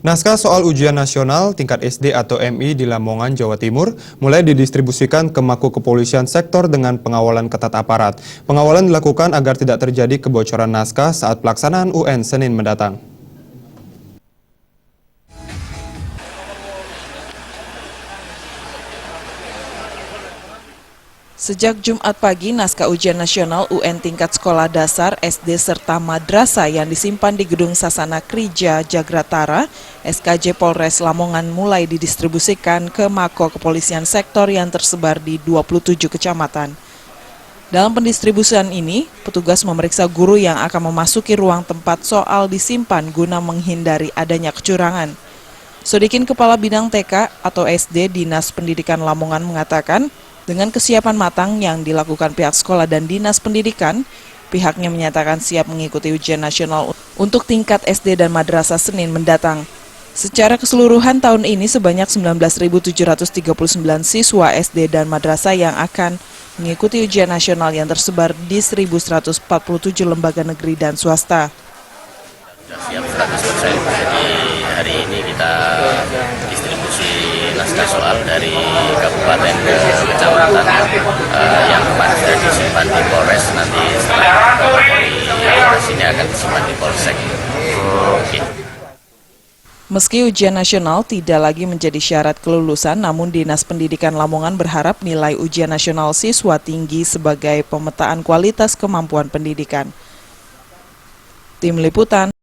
Naskah soal ujian nasional tingkat SD atau MI di Lamongan, Jawa Timur mulai didistribusikan ke Mako Kepolisian Sektor dengan pengawalan ketat aparat. Pengawalan dilakukan agar tidak terjadi kebocoran naskah saat pelaksanaan UN Senin mendatang. Sejak Jumat pagi, naskah ujian nasional UN tingkat sekolah dasar, SD serta madrasah yang disimpan di Gedung Sasana Krija Jagratara, SKJ Polres Lamongan mulai didistribusikan ke Mako Kepolisian Sektor yang tersebar di 27 kecamatan. Dalam pendistribusian ini, petugas memeriksa guru yang akan memasuki ruang tempat soal disimpan guna menghindari adanya kecurangan. Sodikin Kepala Bidang TK atau SD Dinas Pendidikan Lamongan mengatakan, dengan kesiapan matang yang dilakukan pihak sekolah dan Dinas Pendidikan, pihaknya menyatakan siap mengikuti ujian nasional untuk tingkat SD dan madrasah Senin mendatang. Secara keseluruhan tahun ini sebanyak 19.739 siswa SD dan madrasah yang akan mengikuti ujian nasional yang tersebar di 1.147 lembaga negeri dan swasta. Sudah siap 100%, jadi hari ini kita distribusi naskah soal dari kabupaten ke kecamatan yang kemarin sudah disimpan di Polres, nanti setelah ini akan disimpan di Polsek. Meski ujian nasional tidak lagi menjadi syarat kelulusan, namun Dinas Pendidikan Lamongan berharap nilai ujian nasional siswa tinggi sebagai pemetaan kualitas kemampuan pendidikan. Tim Liputan